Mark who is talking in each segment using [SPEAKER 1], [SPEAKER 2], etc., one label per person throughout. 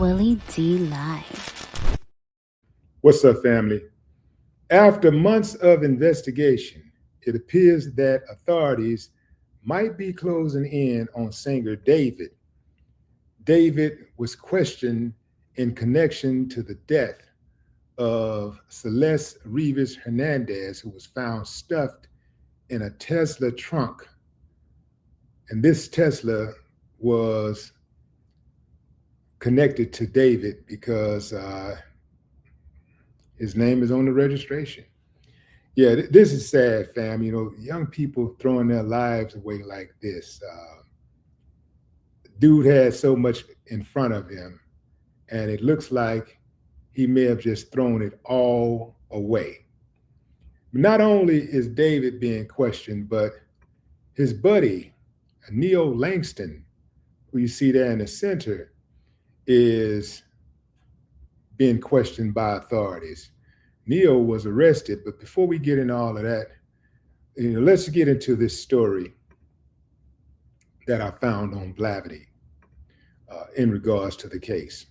[SPEAKER 1] Willie D Live.
[SPEAKER 2] What's up, family? After months of investigation, it appears that authorities might be closing in on singer David. David was questioned in connection to the death of Celeste Rivas Hernandez, who was found stuffed in a Tesla trunk. And this Tesla was connected to David because his name is on the registration. Yeah, this is sad, fam. You know, young people throwing their lives away like this. Dude had so much in front of him, and it looks like he may have just thrown it all away. Not only is David being questioned, but his buddy, Neo Langston, who you see there in the center, is being questioned by authorities. Neo was arrested, but before we get into all of that, let's get into this story that I found on Blavity in regards to the case.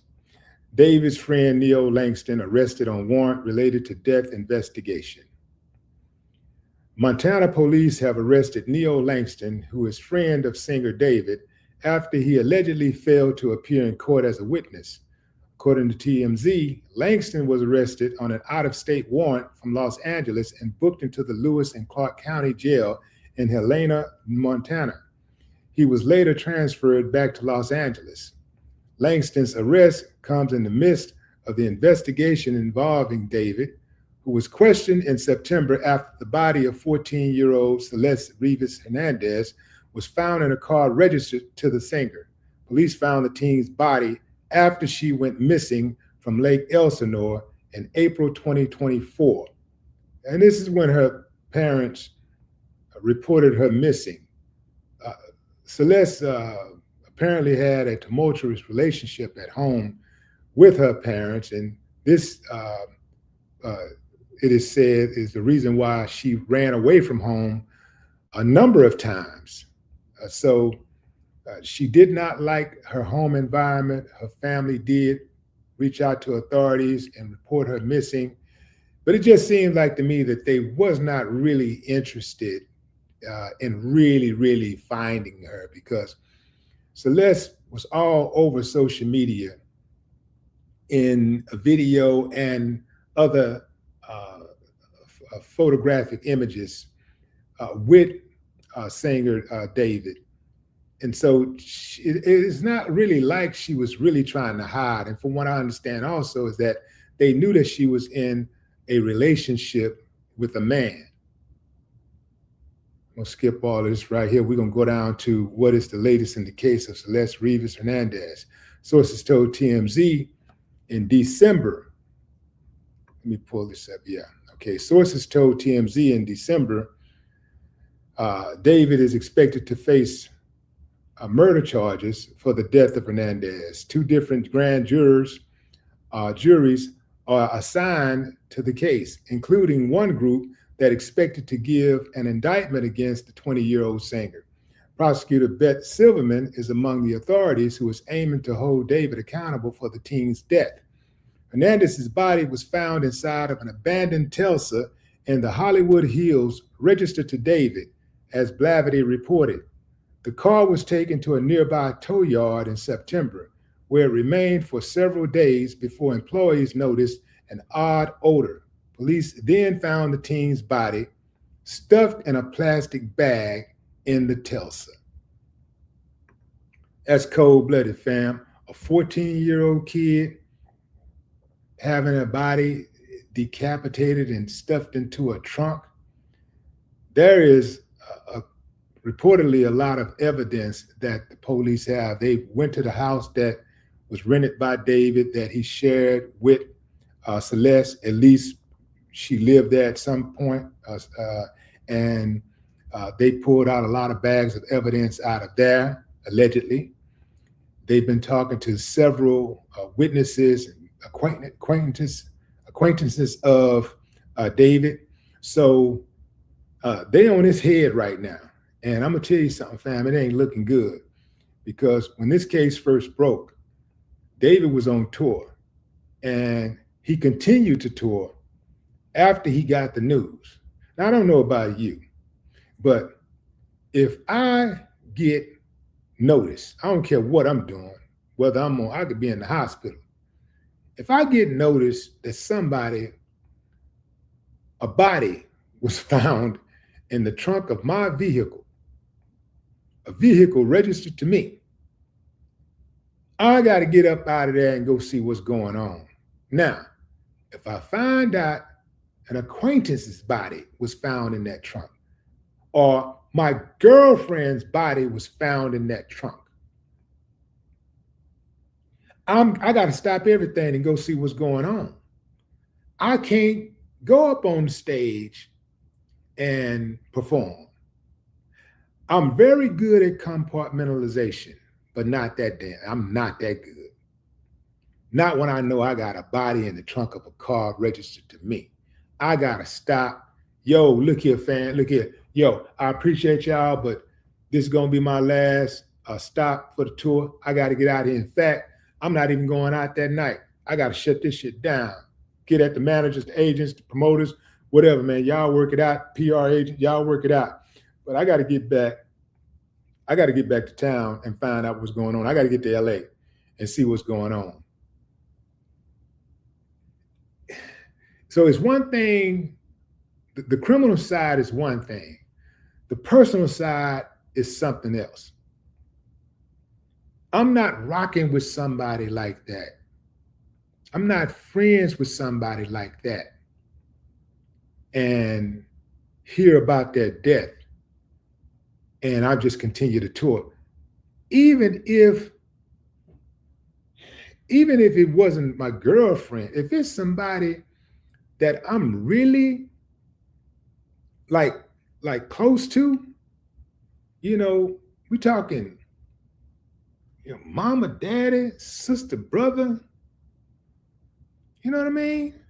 [SPEAKER 2] David's friend Neo Langston arrested on warrant related to death investigation. Montana police have arrested Neo Langston, who is friend of singer David, after he allegedly failed to appear in court as a witness. According to TMZ, Langston was arrested on an out-of-state warrant from Los Angeles and booked into the Lewis and Clark County Jail in Helena, Montana. He was later transferred back to Los Angeles. Langston's arrest comes in the midst of the investigation involving David, who was questioned in September after the body of 14-year-old Celeste Rivas Hernandez was found in a car registered to the singer. Police found the teen's body after she went missing from Lake Elsinore in April 2024. And this is when her parents reported her missing. Celeste apparently had a tumultuous relationship at home with her parents, and this, it is said, is the reason why she ran away from home a number of times. She did not like her home environment. Her family did reach out to authorities and report her missing, but it just seemed like to me that they was not really interested in really finding her, because Celeste was all over social media in a video and other photographic images with singer David. And so it is not really like she was really trying to hide. And from what I understand also is that they knew that she was in a relationship with a man. We'll skip all this right here. We're going to go down to what is the latest in the case of Celeste Rivas Hernandez. Sources told TMZ in December. Let me pull this up. Yeah. Okay. Sources told TMZ in December, David is expected to face murder charges for the death of Hernandez. Two different grand juries are assigned to the case, including one group that expected to give an indictment against the 20-year-old singer. Prosecutor Beth Silverman is among the authorities who is aiming to hold David accountable for the teen's death. Hernandez's body was found inside of an abandoned Tesla in the Hollywood Hills, registered to David, as Blavity reported. The car was taken to a nearby tow yard in September, where it remained for several days before employees noticed an odd odor. Police then found the teen's body stuffed in a plastic bag in the Tesla. That's cold-blooded, fam. A 14-year-old kid having a body decapitated and stuffed into a trunk. There is reportedly a lot of evidence that the police have. They went to the house that was rented by David, that he shared with Celeste. At least she lived there at some point, and they pulled out a lot of bags of evidence out of there, allegedly. They've been talking to several witnesses and acquaintances of David. So they on his head right now. And I'm gonna tell you something, fam, it ain't looking good, because when this case first broke, David was on tour, and he continued to tour after he got the news. Now, I don't know about you, but if I get notice, I don't care what I'm doing, whether I could be in the hospital. If I get notice that a body was found in the trunk of my vehicle, a vehicle registered to me, I got to get up out of there and go see what's going on. Now, if I find out an acquaintance's body was found in that trunk, or my girlfriend's body was found in that trunk, I got to stop everything and go see what's going on. I can't go up on the stage and perform. I'm very good at compartmentalization, but not that damn. I'm not that good. Not when I know I got a body in the trunk of a car registered to me. I got to stop. Yo, look here, fam. Look here. Yo, I appreciate y'all, but this is going to be my last stop for the tour. I got to get out of here. In fact, I'm not even going out that night. I got to shut this shit down. Get at the managers, the agents, the promoters, whatever, man. Y'all work it out. PR agent, y'all work it out. But I got to get back. I got to get back to town and find out what's going on. I got to get to LA and see what's going on. So it's one thing, the criminal side is one thing. The personal side is something else. I'm not rocking with somebody like that. I'm not friends with somebody like that and hear about their death and I just continue to tour. Even if it wasn't my girlfriend, if it's somebody that I'm really like close to, we talking, mama, daddy, sister, brother, you know what I mean?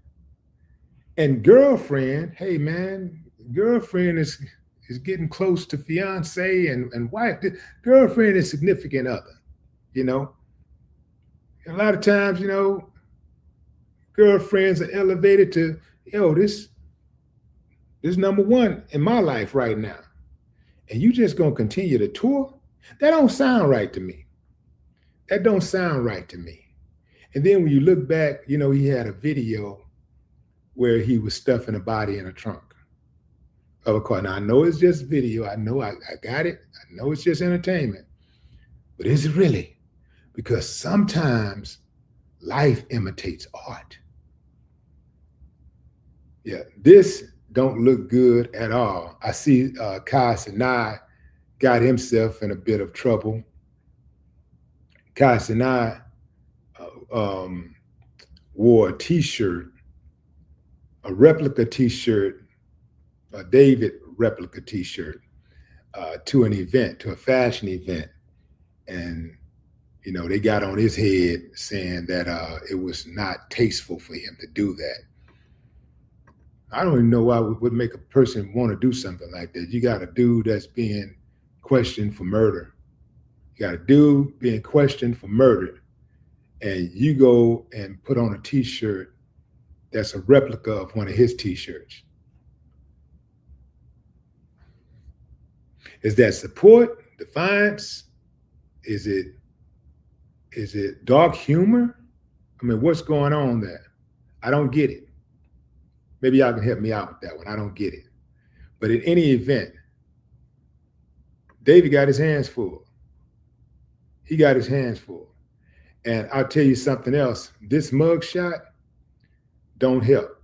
[SPEAKER 2] And girlfriend, hey man, girlfriend is getting close to fiance and wife. Girlfriend is significant other, A lot of times, girlfriends are elevated to, this number one in my life right now. And you just gonna continue to tour? That don't sound right to me. That don't sound right to me. And then when you look back, he had a video where he was stuffing a body in a trunk of a car. Now, I know it's just video. I know I got it. I know it's just entertainment. But is it really? Because sometimes life imitates art. Yeah, this don't look good at all. I see Kai Sinai got himself in a bit of trouble. Kai Sinai wore a t-shirt, a replica t-shirt, a David replica t-shirt to an event, to a fashion event. And, they got on his head saying that it was not tasteful for him to do that. I don't even know why it would make a person want to do something like that. You got a dude that's being questioned for murder. You got a dude being questioned for murder. And you go and put on a t-shirt that's a replica of one of his t-shirts. Is that support, defiance? Is it dark humor? I mean, what's going on there? I don't get it. Maybe y'all can help me out with that one. I don't get it. But in any event, David got his hands full. He got his hands full. And I'll tell you something else. This mugshot don't help.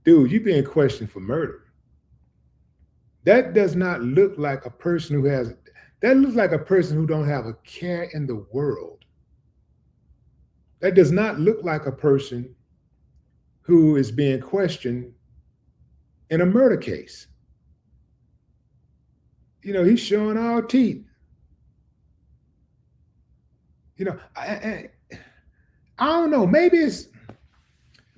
[SPEAKER 2] Dude, you're being questioned for murder. That does not look like a person that looks like a person who don't have a care in the world. That does not look like a person who is being questioned in a murder case. He's showing all teeth. I don't know. Maybe it's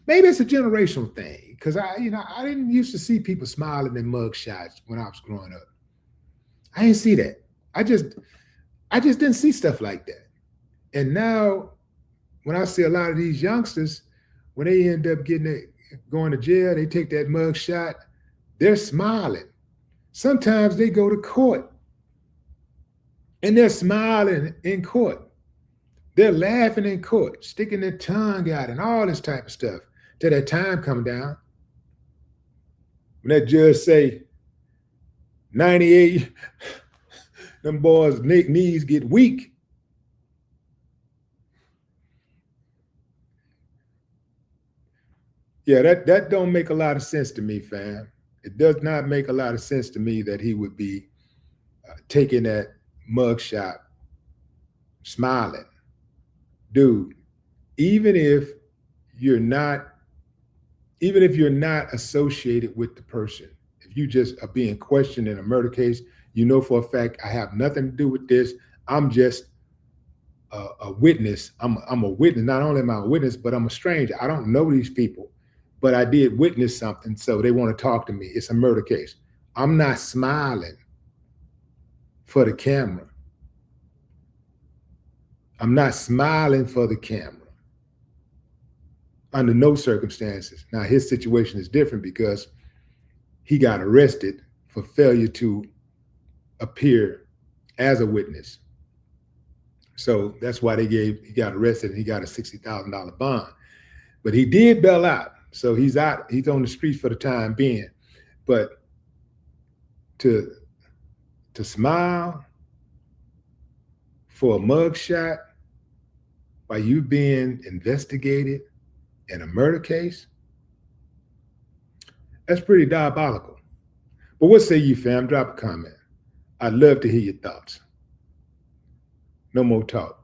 [SPEAKER 2] a generational thing because I didn't used to see people smiling in mug shots when I was growing up. I didn't see that. I just didn't see stuff like that. And now when I see a lot of these youngsters, when they end up going to jail, they take that mug shot, they're smiling. Sometimes they go to court and they're smiling in court. They're laughing in court, sticking their tongue out and all this type of stuff till that time come down. When that judge say 98, them boys' knees get weak. Yeah, that don't make a lot of sense to me, fam. It does not make a lot of sense to me that he would be taking that mugshot, smiling. Dude, even if you're not associated with the person, if you just are being questioned in a murder case, you know for a fact I have nothing to do with this. I'm just a witness. I'm a witness. Not only am I a witness, but I'm a stranger. I don't know these people, but I did witness something, so they want to talk to me. It's a murder case. I'm not smiling for the camera. I'm not smiling for the camera under no circumstances. Now, his situation is different because he got arrested for failure to appear as a witness. So that's why he got arrested and he got a $60,000 bond. But he did bail out. So he's out, he's on the streets for the time being. But to smile for a mugshot while you being investigated in a murder case, that's pretty diabolical. But what say you, fam? Drop a comment. I'd love to hear your thoughts. No more talk.